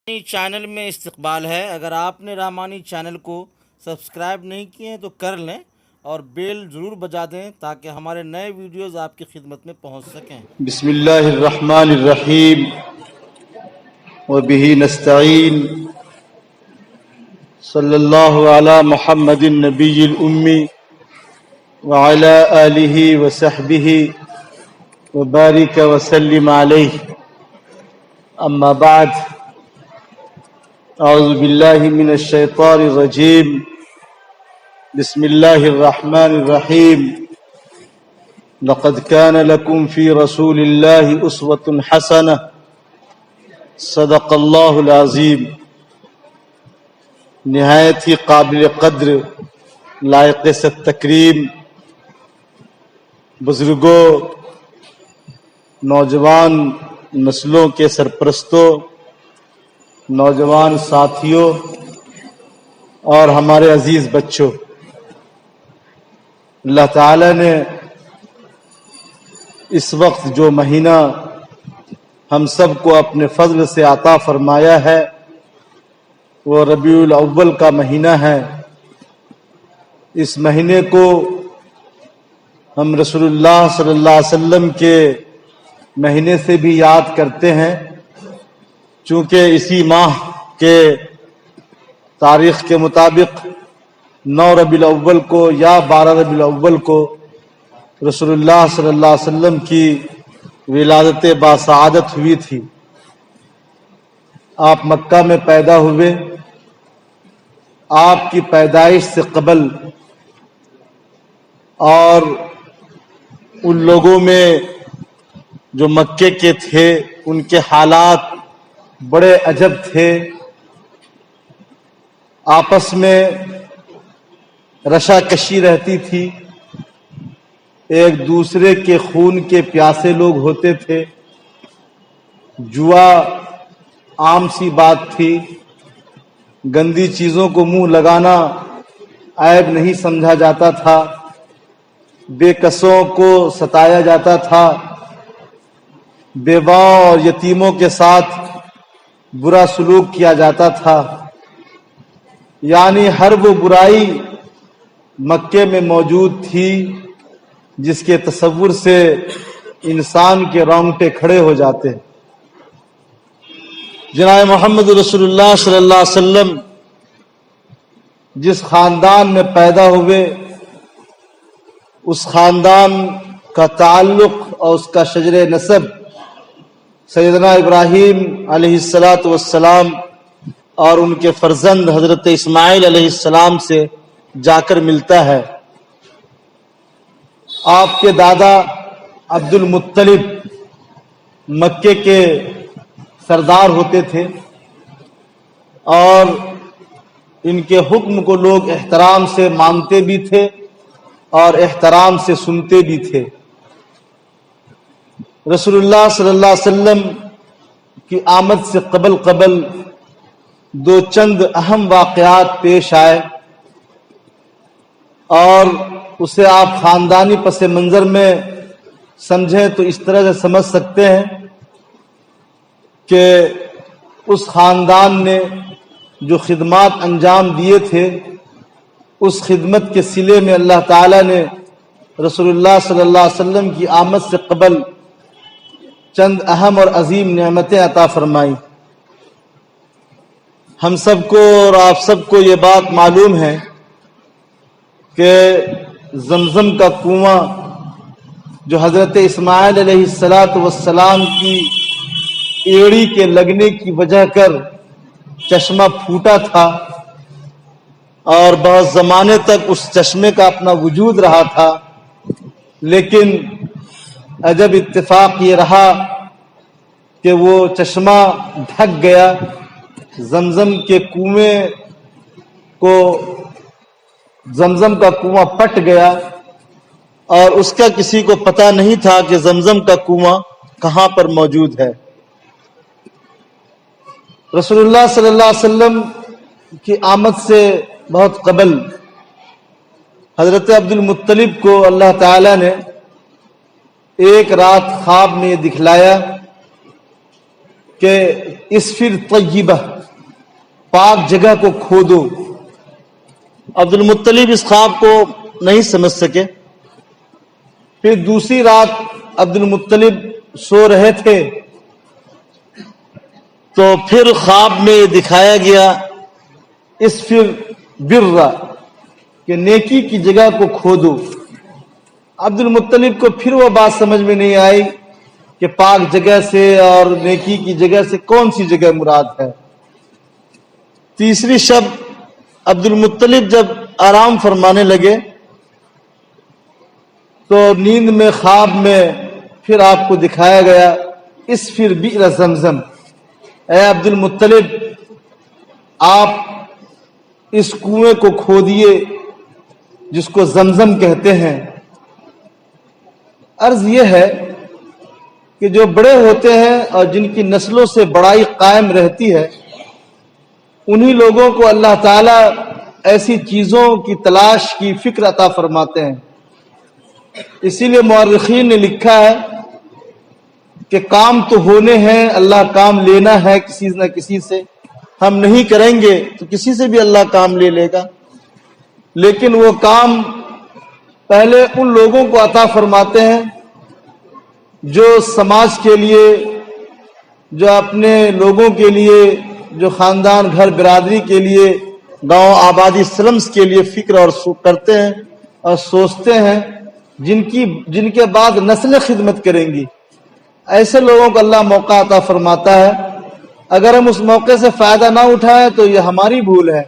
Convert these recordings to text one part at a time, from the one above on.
Channel میں استقبال ہے۔ اگر آپ نے رحمانی چینل کو سبسکرائب نہیں کیے ہیں تو کر لیں اور بیل ضرور بجا دیں تاکہ ہمارے نئے ویڈیوز آپ کی خدمت میں پہنچ سکیں۔ بسم اللہ الرحمن الرحیم وبہ نستعین صلی اللہ علی محمد النبی الامی وعلی آلہ وصحبہ وبارک وسلم علیہ، اما بعد، اعوذ باللہ من الشیطان الرجیم، بسم اللہ الرحمن الرحیم، لقد كان لكم في رسول الله أسوة حسنة، صدق اللہ العظیم۔ نہایت ہی قابل قدر، لائق ست تکریم بزرگوں، نوجوان نسلوں کے سرپرستوں، نوجوان ساتھیوں اور ہمارے عزیز بچوں، اللہ تعالی نے اس وقت جو مہینہ ہم سب کو اپنے فضل سے عطا فرمایا ہے وہ ربیع الاول کا مہینہ ہے۔ اس مہینے کو ہم رسول اللہ صلی اللہ علیہ وسلم کے مہینے سے بھی یاد کرتے ہیں، چونکہ اسی ماہ کے تاریخ کے مطابق 9 ربیع الاول کو یا 12 ربیع الاول کو رسول اللہ صلی اللہ علیہ وسلم کی ولادت باسعادت ہوئی تھی۔ آپ مکہ میں پیدا ہوئے۔ آپ کی پیدائش سے قبل اور ان لوگوں میں جو مکے کے تھے ان کے حالات بڑے عجب تھے۔ آپس میں رشاکشی رہتی تھی، ایک دوسرے کے خون کے پیاسے لوگ ہوتے تھے، جوا عام سی بات تھی، گندی چیزوں کو منہ لگانا عیب نہیں سمجھا جاتا تھا، بے کسوں کو ستایا جاتا تھا، بیواؤں اور یتیموں کے ساتھ برا سلوک کیا جاتا تھا، یعنی ہر وہ برائی مکے میں موجود تھی جس کے تصور سے انسان کے رونگٹے کھڑے ہو جاتے ہیں۔ جناب محمد رسول اللہ صلی اللہ علیہ وسلم جس خاندان میں پیدا ہوئے، اس خاندان کا تعلق اور اس کا شجر نسب سیدنا ابراہیم علیہ السلام اور ان کے فرزند حضرت اسماعیل علیہ السلام سے جا کر ملتا ہے۔ آپ کے دادا عبد المطلب مکے کے سردار ہوتے تھے اور ان کے حکم کو لوگ احترام سے مانتے بھی تھے اور احترام سے سنتے بھی تھے۔ رسول اللہ صلی اللہ علیہ وسلم کی آمد سے قبل دو چند اہم واقعات پیش آئے اور اسے آپ خاندانی پس منظر میں سمجھیں تو اس طرح سے سمجھ سکتے ہیں کہ اس خاندان نے جو خدمات انجام دیے تھے، اس خدمت کے صلے میں اللہ تعالی نے رسول اللہ صلی اللہ علیہ وسلم کی آمد سے قبل چند اہم اور عظیم نعمتیں عطا فرمائیں۔ ہم سب کو اور آپ سب کو یہ بات معلوم ہے کہ زمزم کا کنواں جو حضرت اسماعیل علیہ السلام کی ایڑی کے لگنے کی وجہ کر چشمہ پھوٹا تھا اور بہت زمانے تک اس چشمے کا اپنا وجود رہا تھا، لیکن عجب اتفاق یہ رہا کہ وہ چشمہ ڈھک گیا، زمزم کے کنویں کو زمزم کا کنواں پٹ گیا اور اس کا کسی کو پتہ نہیں تھا کہ زمزم کا کنواں کہاں پر موجود ہے۔ رسول اللہ صلی اللہ علیہ وسلم کی آمد سے بہت قبل حضرت عبد المطلب کو اللہ تعالی نے ایک رات خواب میں دکھلایا کہ اسفر طیبہ پاک جگہ کو کھودو۔ عبد المطلب اس خواب کو نہیں سمجھ سکے۔ پھر دوسری رات عبد المطلب سو رہے تھے تو پھر خواب میں دکھایا گیا اس پھر برا کہ نیکی کی جگہ کو کھودو۔ عبد المطلب کو پھر وہ بات سمجھ میں نہیں آئی کہ پاک جگہ سے اور نیکی کی جگہ سے کون سی جگہ مراد ہے۔ تیسری شب عبد المطلب جب آرام فرمانے لگے تو نیند میں خواب میں پھر آپ کو دکھایا گیا اس پھر بئر زمزم۔ اے عبد المطلب آپ اس کنویں کو کھودیے جس کو زمزم کہتے ہیں۔ عرض یہ ہے کہ جو بڑے ہوتے ہیں اور جن کی نسلوں سے بڑائی قائم رہتی ہے انہی لوگوں کو اللہ تعالیٰ ایسی چیزوں کی تلاش کی فکر عطا فرماتے ہیں۔ اسی لیے مورخین نے لکھا ہے کہ کام تو ہونے ہیں، اللہ کام لینا ہے کسی نہ کسی سے، ہم نہیں کریں گے تو کسی سے بھی اللہ کام لے لے گا، لیکن وہ کام پہلے ان لوگوں کو عطا فرماتے ہیں جو سماج کے لیے، جو اپنے لوگوں کے لیے، جو خاندان گھر برادری کے لیے، گاؤں آبادی سلمز کے لیے فکر اور کرتے ہیں اور سوچتے ہیں، جن کے بعد نسلیں خدمت کریں گی۔ ایسے لوگوں کو اللہ موقع عطا فرماتا ہے۔ اگر ہم اس موقع سے فائدہ نہ اٹھائیں تو یہ ہماری بھول ہے۔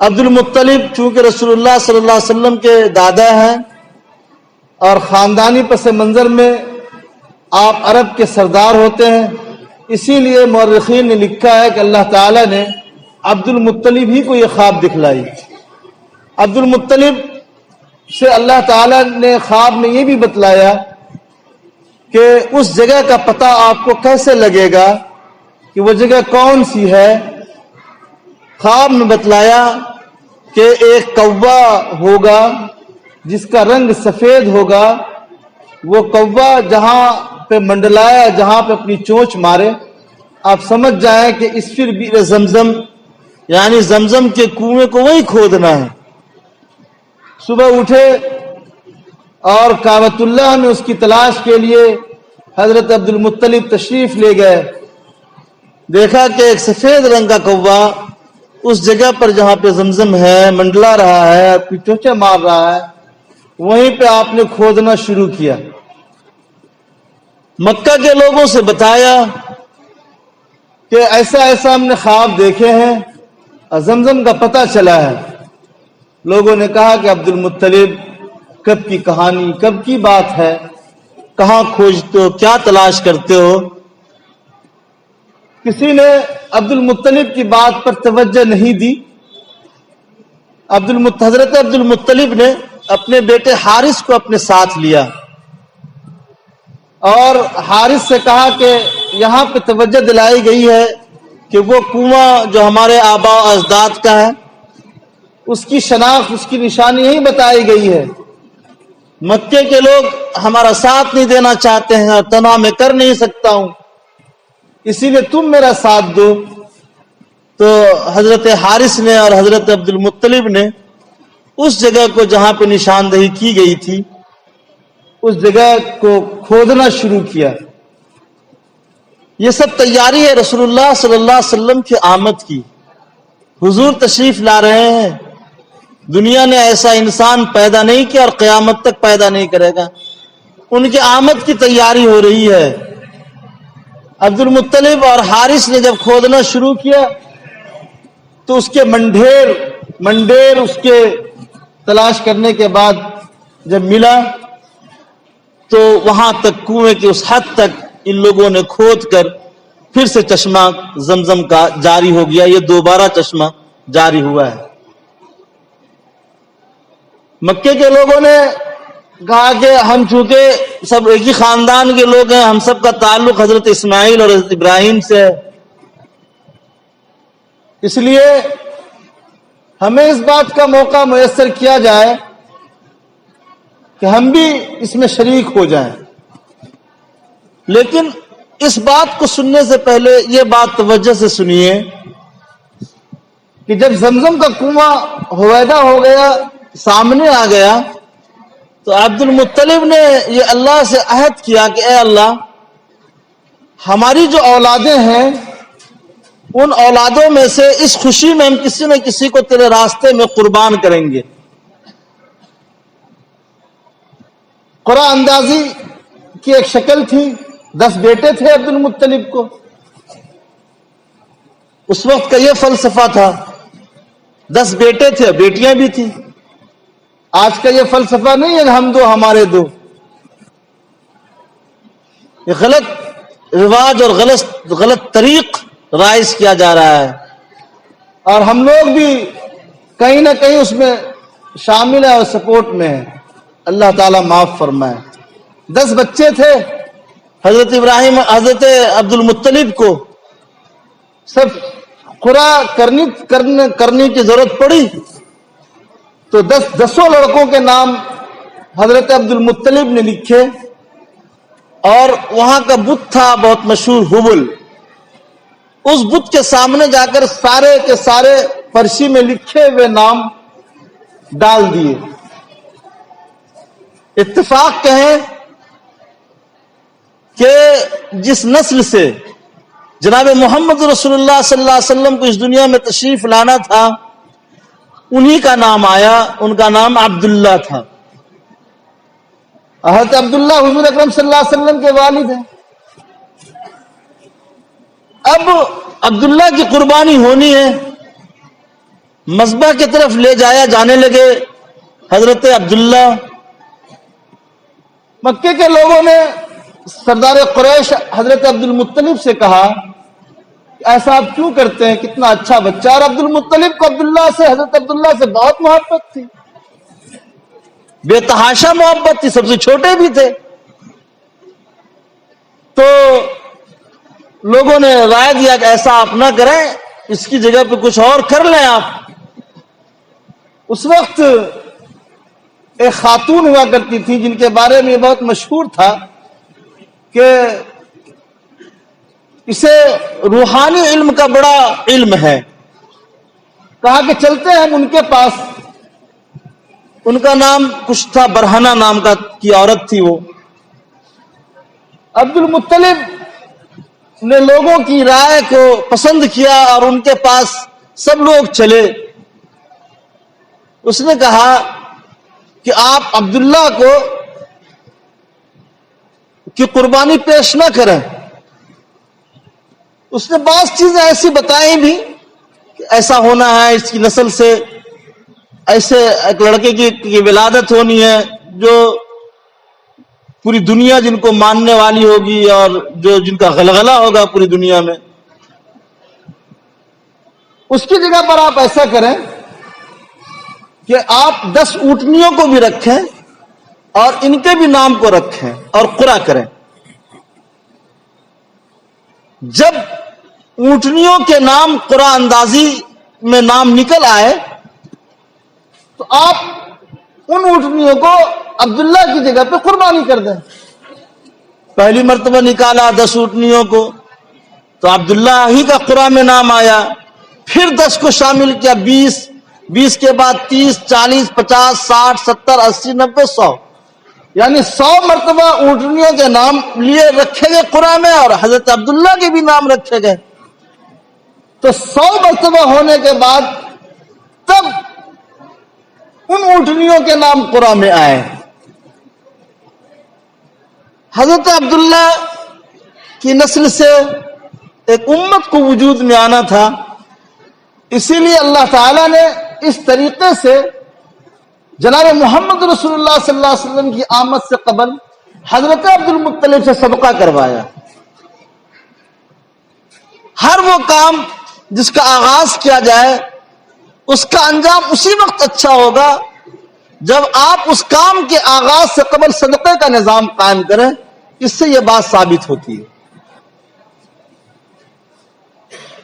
عبد المطلب چونکہ رسول اللہ صلی اللہ علیہ وسلم کے دادا ہیں اور خاندانی پس منظر میں آپ عرب کے سردار ہوتے ہیں، اسی لیے مورخین نے لکھا ہے کہ اللہ تعالیٰ نے عبد المطلب ہی کو یہ خواب دکھلائی۔ عبد المطلب سے اللہ تعالیٰ نے خواب میں یہ بھی بتلایا کہ اس جگہ کا پتہ آپ کو کیسے لگے گا کہ وہ جگہ کون سی ہے۔ خواب میں بتلایا کہ ایک کوا ہوگا جس کا رنگ سفید ہوگا، وہ کوا جہاں پہ منڈلایا، جہاں پہ اپنی چونچ مارے، آپ سمجھ جائیں کہ اس پھر بئر زمزم یعنی زمزم کے کنویں کو وہی کھودنا ہے۔ صبح اٹھے اور کعبۃ اللہ میں اس کی تلاش کے لیے حضرت عبد المطلب تشریف لے گئے۔ دیکھا کہ ایک سفید رنگ کا کوا اس جگہ پر جہاں پہ زمزم ہے منڈلا رہا ہے، اپنی چونچیں مار رہا ہے، وہیں پہ آپ نے کھودنا شروع کیا۔ مکہ کے لوگوں سے بتایا کہ ایسا ایسا ہم نے خواب دیکھے ہیں اور زمزم کا پتہ چلا ہے۔ لوگوں نے کہا کہ عبد المطلب کب کی کہانی، کب کی بات ہے، کہاں کھوجتے ہو، کیا تلاش کرتے ہو؟ کسی نے عبد المطلب کی بات پر توجہ نہیں دی۔ حضرت عبد المطلب نے اپنے بیٹے حارث کو اپنے ساتھ لیا اور حارث سے کہا کہ یہاں پہ توجہ دلائی گئی ہے کہ وہ کنواں جو ہمارے آباء و اجداد کا ہے اس کی شناخت، اس کی نشانی یہی بتائی گئی ہے۔ مکے کے لوگ ہمارا ساتھ نہیں دینا چاہتے ہیں اور تنہا میں کر نہیں سکتا ہوں، اسی لیے تم میرا ساتھ دو۔ تو حضرت حارث نے اور حضرت عبد المطلب نے اس جگہ کو جہاں پہ نشاندہی کی گئی تھی اس جگہ کو کھودنا شروع کیا۔ یہ سب تیاری ہے رسول اللہ صلی اللہ علیہ وسلم کی آمد کی۔ حضور تشریف لا رہے ہیں، دنیا نے ایسا انسان پیدا نہیں کیا اور قیامت تک پیدا نہیں کرے گا، ان کی آمد کی تیاری ہو رہی ہے۔ عبد المطلب اور حارث نے جب کھودنا شروع کیا تو اس کے منڈیر اس کے تلاش کرنے کے بعد جب ملا تو وہاں تک کنویں کے اس حد تک ان لوگوں نے کھود کر پھر سے چشمہ زمزم کا جاری ہو گیا۔ یہ دوبارہ چشمہ جاری ہوا ہے۔ مکے کے لوگوں نے کہا کہ ہم چونکہ سب ایک ہی خاندان کے لوگ ہیں، ہم سب کا تعلق حضرت اسماعیل اور حضرت ابراہیم سے ہے، اس لیے ہمیں اس بات کا موقع میسر کیا جائے کہ ہم بھی اس میں شریک ہو جائیں۔ لیکن اس بات کو سننے سے پہلے یہ بات توجہ سے سنیے کہ جب زمزم کا کنواں ہویدا ہو گیا، سامنے آ گیا، تو عبد المطلب نے یہ اللہ سے عہد کیا کہ اے اللہ، ہماری جو اولادیں ہیں ان اولادوں میں سے اس خوشی میں ہم کسی نہ کسی کو تیرے راستے میں قربان کریں گے۔ قرآن اندازی کی ایک شکل تھی، 10 بیٹے تھے عبد المطلب کو، اس وقت کا یہ فلسفہ تھا، 10 بیٹے تھے، بیٹیاں بھی تھیں۔ آج کا یہ فلسفہ نہیں ہے ہم دو ہمارے دو، یہ غلط رواج اور غلط طریق رائج کیا جا رہا ہے، اور ہم لوگ بھی کہیں نہ کہیں اس میں شامل ہیں اور سپورٹ میں ہیں۔ اللہ تعالیٰ معاف فرمائے۔ 10 بچے تھے، حضرت ابراہیم حضرت عبد المطلب کو سب قرا کرنے کی ضرورت پڑی تو 10 لڑکوں کے نام حضرت عبد المطلب نے لکھے، اور وہاں کا بت تھا بہت مشہور ہبل، اس بت کے سامنے جا کر سارے کے سارے پرچی میں لکھے ہوئے نام ڈال دیے۔ اتفاق کہیں کہ جس نسل سے جناب محمد رسول اللہ صلی اللہ علیہ وسلم کو اس دنیا میں تشریف لانا تھا، انہی کا نام آیا، ان کا نام عبداللہ تھا۔ حضرت عبداللہ حضور اکرم صلی اللہ علیہ وسلم کے والد ہیں۔ اب عبداللہ کی قربانی ہونی ہے، مذبح کی طرف لے جانے لگے حضرت عبداللہ۔ مکے کے لوگوں نے سردار قریش حضرت عبد المطلب سے کہا کہ ایسا آپ کیوں کرتے ہیں، کتنا اچھا بچہ، اور عبد المطلب کو حضرت عبداللہ سے بہت محبت تھی، بے تحاشا محبت تھی، سب سے چھوٹے بھی تھے۔ تو لوگوں نے رائے دیا کہ ایسا آپ نہ کریں، اس کی جگہ پہ کچھ اور کر لیں آپ۔ اس وقت ایک خاتون ہوا کرتی تھی جن کے بارے میں بہت مشہور تھا کہ اسے روحانی علم کا بڑا علم ہے، کہا کہ چلتے ہیں ہم ان کے پاس۔ ان کا نام کچھ تھا، برہنہ نام کی عورت تھی وہ۔ عبد المطلب نے لوگوں کی رائے کو پسند کیا اور ان کے پاس سب لوگ چلے۔ اس نے کہا کہ آپ عبداللہ کی قربانی پیش نہ کریں۔ اس نے بعض چیزیں ایسی بتائیں بھی کہ ایسا ہونا ہے، اس کی نسل سے ایسے ایک لڑکے کی ولادت ہونی ہے جو پوری دنیا جن کو ماننے والی ہوگی اور جن کا غلغلہ ہوگا پوری دنیا میں۔ اس کی جگہ پر آپ ایسا کریں کہ آپ 10 اونٹنیوں کو بھی رکھیں اور ان کے بھی نام کو رکھیں اور قرا کریں۔ جب اونٹنیوں کے نام قرآن اندازی میں نام نکل آئے تو آپ ان اونٹنیوں کو عبداللہ کی جگہ پہ قربانی کر دیں۔ پہلی مرتبہ نکالا 10 اونٹنیوں کو تو عبداللہ ہی کا قرآن میں نام آیا، پھر 10 کو شامل کیا، 20 کے بعد 30، 40، 50، 60، 70، 80، 90، 100، یعنی 100 مرتبہ اونٹنیوں کے نام لیے رکھے گئے قرآن میں، اور حضرت عبداللہ کے بھی نام رکھے گئے۔ تو 100 مرتبہ ہونے کے بعد تب ان اونٹنیوں کے نام قرآن میں آئے۔ حضرت عبداللہ کی نسل سے ایک امت کو وجود میں آنا تھا، اسی لیے اللہ تعالیٰ نے اس طریقے سے جناب محمد رسول اللہ صلی اللہ علیہ وسلم کی آمد سے قبل حضرت عبد المطلب سے صدقہ کروایا۔ ہر وہ کام جس کا آغاز کیا جائے اس کا انجام اسی وقت اچھا ہوگا جب آپ اس کام کے آغاز سے قبل صدقے کا نظام قائم کریں۔ اس سے یہ بات ثابت ہوتی ہے۔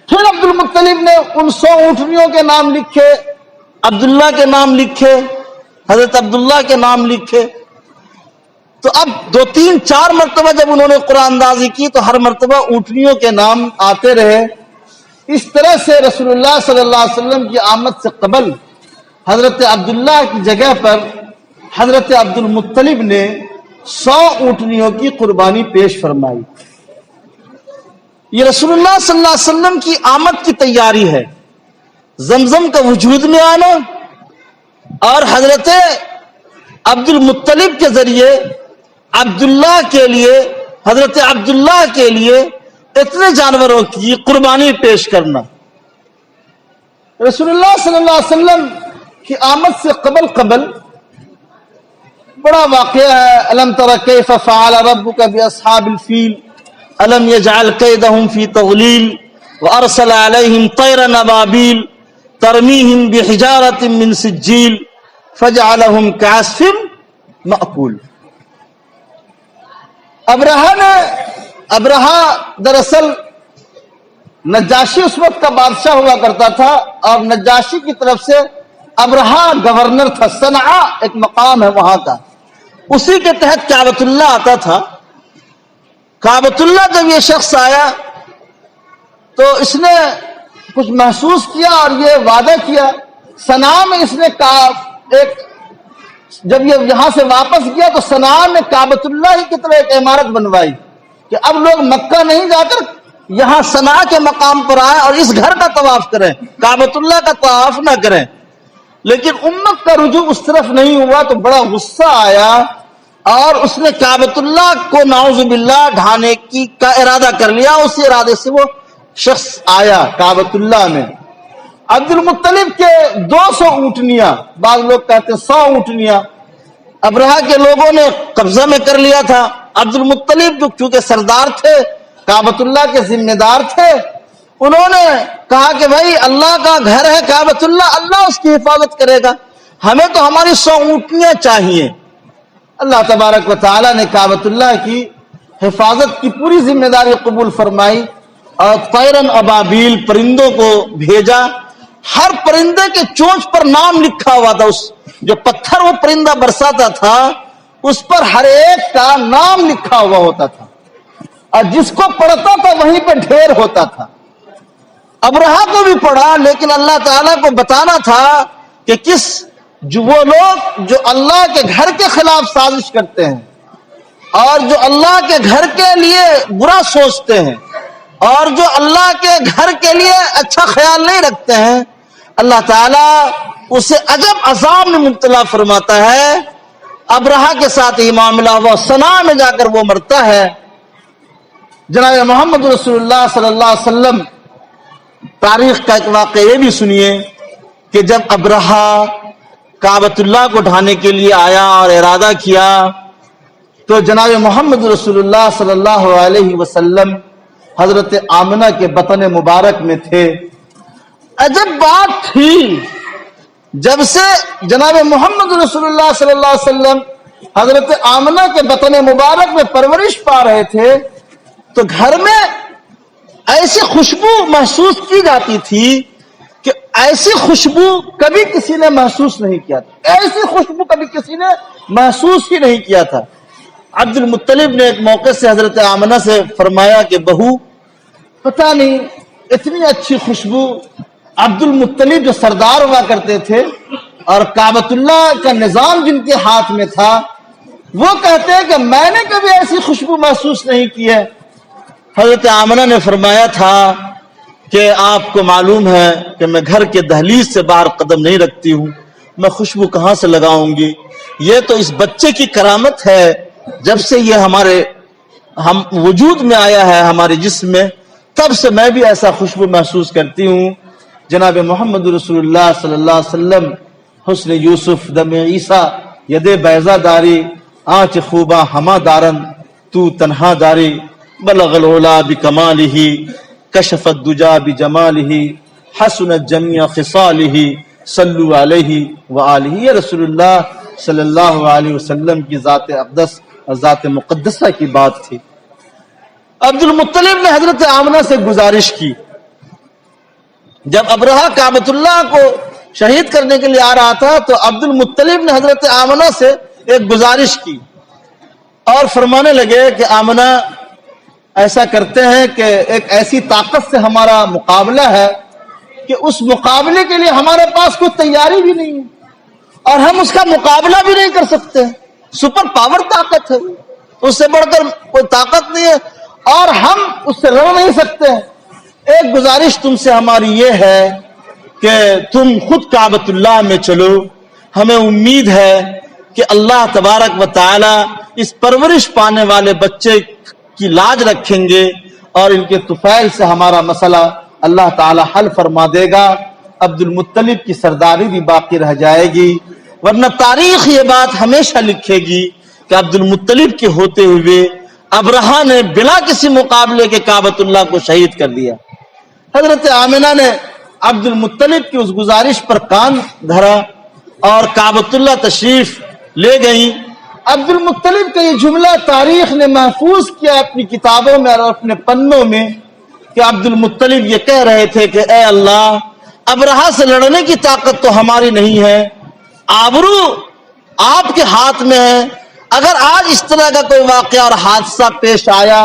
پھر عبد المطلب نے ان 100 اونٹنیوں کے نام لکھے، عبداللہ کے نام لکھے، حضرت عبداللہ کے نام لکھے۔ تو اب 2، 3، 4 مرتبہ جب انہوں نے قرآن اندازی کی تو ہر مرتبہ اونٹنیوں کے نام آتے رہے، اس طرح سے رسول اللہ صلی اللہ علیہ وسلم کی آمد سے قبل حضرت عبداللہ کی جگہ پر حضرت عبد المطلب نے 100 اونٹنیوں کی قربانی پیش فرمائی. یہ رسول اللہ صلی اللہ علیہ وسلم کی آمد کی تیاری ہے. زمزم کا وجود میں آنا اور حضرت عبد المطلب کے ذریعے عبداللہ کے لیے حضرت عبداللہ کے لیے اتنے جانوروں کی قربانی پیش کرنا. رسول اللہ صلی اللہ علیہ وسلم کی آمد سے قبل بڑا واقعہ ہے. الم تر کیف فعل ربک باصحاب الفیل الم یجعل کیدہم فی تضلیل وارسل علیہم طیرا ابابیل ترمیہم بحجارۃ من سجیل فجعلہم کعصف مأکول. ابرہا دراصل نجاشی اس وقت کا بادشاہ ہوا کرتا تھا اور نجاشی کی طرف سے ابرہا گورنر تھا. صنعاء ایک مقام ہے وہاں کا, اسی کے تحت کعبۃ اللہ آتا تھا. کعبۃ اللہ جب یہ شخص آیا تو اس نے کچھ محسوس کیا اور یہ وعدہ کیا. صنعاء میں اس نے جب یہ یہاں سے واپس گیا تو صنعاء میں کعبۃ اللہ ہی کی طرح ایک عمارت بنوائی کہ اب لوگ مکہ نہیں جا کر یہاں صنعاء کے مقام پر آئیں اور اس گھر کا طواف کریں, کعبۃ اللہ کا طواف نہ کریں. لیکن امت کا رجوع اس طرف نہیں ہوا تو بڑا غصہ آیا اور اس نے کعبۃ اللہ کو نعوذ باللہ ڈھانے کا ارادہ کر لیا. اسی ارادے سے وہ شخص آیا کعبۃ اللہ میں. عبد المطلب کے 200 اونٹنیاں, بعض لوگ کہتے ہیں 100 اونٹنیاں ابرہا کے لوگوں نے قبضہ میں کر لیا تھا. عبد المطلب جو چونکہ سردار تھے, کعبۃ اللہ کے ذمہ دار تھے, انہوں نے کہا کہ بھائی اللہ کا گھر ہے کعبۃ اللہ, اللہ اس کی حفاظت کرے گا, ہمیں تو ہماری 100 اونٹنیاں چاہیے. اللہ تبارک و تعالیٰ نے کعبۃ اللہ کی حفاظت کی پوری ذمہ داری قبول فرمائی اور طیرن ابابیل پرندوں کو بھیجا. ہر پرندے کے چونچ پر نام لکھا ہوا تھا. اس جو پتھر وہ پرندہ برساتا تھا اس پر ہر ایک کا نام لکھا ہوا ہوتا تھا اور جس کو پڑھتا تھا وہیں پہ ڈھیر ہوتا تھا. ابرہا کو بھی پڑھا, لیکن اللہ تعالیٰ کو بتانا تھا کہ وہ لوگ جو اللہ کے گھر کے خلاف سازش کرتے ہیں اور جو اللہ کے گھر کے لیے برا سوچتے ہیں اور جو اللہ کے گھر کے لیے اچھا خیال نہیں رکھتے ہیں, اللہ تعالیٰ اسے عجب عذاب میں مبتلا فرماتا ہے. ابرہا کے ساتھ ہی معاملہ ہوا, صنعاء میں جا کر وہ مرتا ہے. جناب محمد رسول اللہ صلی اللہ علیہ وسلم تاریخ کا ایک واقعہ یہ بھی سنیے کہ جب ابرہا کعبۃ اللہ کو ڈھانے کے لیے آیا اور ارادہ کیا تو جناب محمد رسول اللہ صلی اللہ علیہ وسلم حضرت آمنہ کے بطن مبارک میں تھے. عجب بات تھی, جب سے جناب محمد رسول اللہ صلی اللہ علیہ وسلم حضرت آمنہ کے بطن مبارک میں پرورش پا رہے تھے تو گھر میں ایسی خوشبو محسوس کی جاتی تھی کہ ایسی خوشبو کبھی کسی نے محسوس نہیں کیا تھا. ایسی خوشبو کبھی کسی نے محسوس ہی نہیں کیا تھا. عبد المطلب نے ایک موقع سے حضرت آمنہ سے فرمایا کہ بہو پتہ نہیں اتنی اچھی خوشبو. عبد المطلب جو سردار ہوا کرتے تھے اور کعبۃ اللہ کا نظام جن کے ہاتھ میں تھا وہ کہتے ہیں کہ میں نے کبھی ایسی خوشبو محسوس نہیں کی ہے. حضرت آمنہ نے فرمایا تھا کہ آپ کو معلوم ہے کہ میں گھر کے دہلیز سے باہر قدم نہیں رکھتی ہوں, میں خوشبو کہاں سے لگاؤں گی. یہ تو اس بچے کی کرامت ہے, جب سے یہ ہم وجود میں آیا ہے ہمارے جسم میں تب سے میں بھی ایسا خوشبو محسوس کرتی ہوں. جناب محمد رسول اللہ صلی اللہ علیہ وسلم حسن یوسف دم عیسیٰ ید بیضا داری آنچ خوبا ہما دارن تو تنہا داری بلغ العلا بکمالہ کشف الدجا بجمالہ حسنت جمیع خصالہ صلو علیہ وآلہ. یہ رسول اللہ صلی اللہ علیہ وسلم کی ذات اقدس اور ذات مقدسہ کی بات تھی. عبد المطلب نے حضرت آمنہ سے گزارش کی. جب ابرہا کعبۃ اللہ کو شہید کرنے کے لیے آ رہا تھا تو عبد المطلب نے حضرت آمنہ سے ایک گزارش کی اور فرمانے لگے کہ آمنہ ایسا کرتے ہیں کہ ایک ایسی طاقت سے ہمارا مقابلہ ہے کہ اس مقابلے کے لیے ہمارے پاس کوئی تیاری بھی نہیں ہے اور ہم اس کا مقابلہ بھی نہیں کر سکتے. سپر پاور طاقت ہے، اس سے بڑھ کر کوئی طاقت نہیں ہے اور ہم اس سے لڑ نہیں سکتے. ایک گزارش تم سے ہماری یہ ہے کہ تم خود کعبۃ اللہ میں چلو. ہمیں امید ہے کہ اللہ تبارک و تعالی اس پرورش پانے والے بچے کی لاج رکھیں گے اور ان کے طفیل سے ہمارا مسئلہ اللہ تعالی حل فرما دے گا. عبد المطلب کی سرداری بھی باقی رہ جائے گی، ورنہ تاریخ یہ بات ہمیشہ لکھے گی کہ عبد المطلب کے ہوتے ہوئے ابرہہ نے بلا کسی مقابلے کے کعبۃ اللہ کو شہید کر دیا. حضرت آمنہ نے عبد المطلب کی اس گزارش پر کان دھرا اور کعبۃ اللہ تشریف لے گئیں. عبد المطلب کا یہ جملہ تاریخ نے محفوظ کیا اپنی کتابوں میں اور اپنے پنوں میں کہ عبد المطلب یہ کہہ رہے تھے کہ اے اللہ، ابرہہ سے لڑنے کی طاقت تو ہماری نہیں ہے، آبرو آپ کے ہاتھ میں ہے. اگر آج اس طرح کا کوئی واقعہ اور حادثہ پیش آیا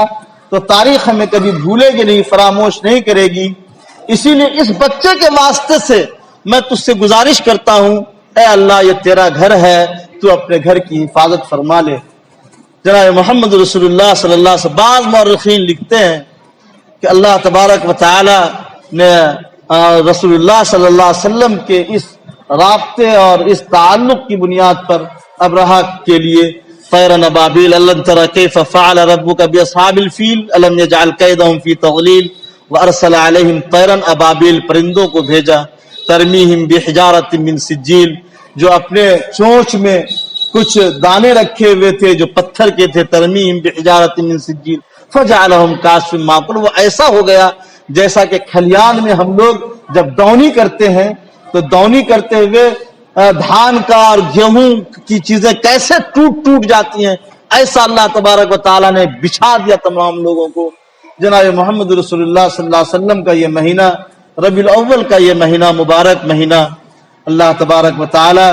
تو تاریخ ہمیں کبھی بھولے گی نہیں، فراموش نہیں کرے گی. اسی لیے اس بچے کے واسطے سے میں تجھ سے گزارش کرتا ہوں، اے اللہ یہ تیرا گھر ہے، تو اپنے گھر کی حفاظت فرما لے. جناب محمد رسول اللہ صلی اللہ علیہ وسلم، بعض مورخین لکھتے ہیں کہ اللہ تبارک و تعالی نے رسول اللہ صلی اللہ علیہ وسلم کے اس رابطے اور اس تعلق کی بنیاد پر ابرہہ کے لیے طیرا ابابیل الم تر کیف فعل ربک باصحاب الفیل الم یجعل کیدہم فی تضلیل وارسل علیہم طیرا ابابیل، پرندوں کو بھیجا، ترمیہم بحجارۃ من سجیل، جو اپنے چونچ میں کچھ دانے رکھے ہوئے تھے جو پتھر کے تھے، ترمیہم بحجارۃ من سجیل فجعلہم کعصف ماکول. وہ ایسا ہو گیا جیسا کہ کھلیان میں ہم لوگ جب دونی کرتے ہیں تو دونی کرتے ہوئے دھان کا اور گیہوں کی چیزیں کیسے ٹوٹ ٹوٹ جاتی ہیں، ایسا اللہ تبارک و تعالیٰ نے بچھا دیا تمام لوگوں کو. جناب محمد رسول اللہ صلی اللہ علیہ وسلم کا یہ مہینہ، ربیع الاول کا یہ مہینہ، مبارک مہینہ، اللہ تبارک و تعالی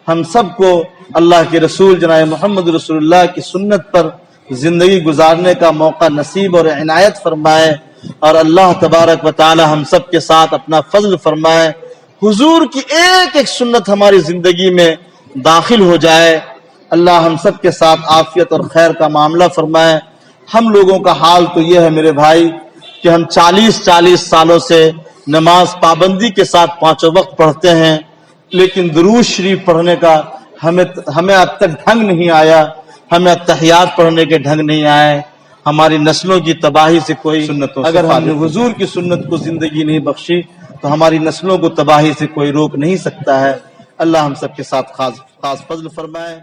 ہم سب کو اللہ کے رسول جناب محمد رسول اللہ کی سنت پر زندگی گزارنے کا موقع نصیب اور عنایت فرمائے، اور اللہ تبارک و تعالی ہم سب کے ساتھ اپنا فضل فرمائے. حضور کی ایک ایک سنت ہماری زندگی میں داخل ہو جائے. اللہ ہم سب کے ساتھ عافیت اور خیر کا معاملہ فرمائے. ہم لوگوں کا حال تو یہ ہے میرے بھائی کہ ہم 40 سالوں سے نماز پابندی کے ساتھ 5 وقت پڑھتے ہیں، لیکن درود شریف پڑھنے کا ہمیں اب تک ڈھنگ نہیں آیا، ہمیں تحیات پڑھنے کے ڈھنگ نہیں آئے. ہماری نسلوں کی تباہی سے کوئی اگر ہم نے حضور کی سنت کو زندگی نہیں بخشی تو ہماری نسلوں کو تباہی سے کوئی روک نہیں سکتا ہے. اللہ ہم سب کے ساتھ خاص فضل فرمائے.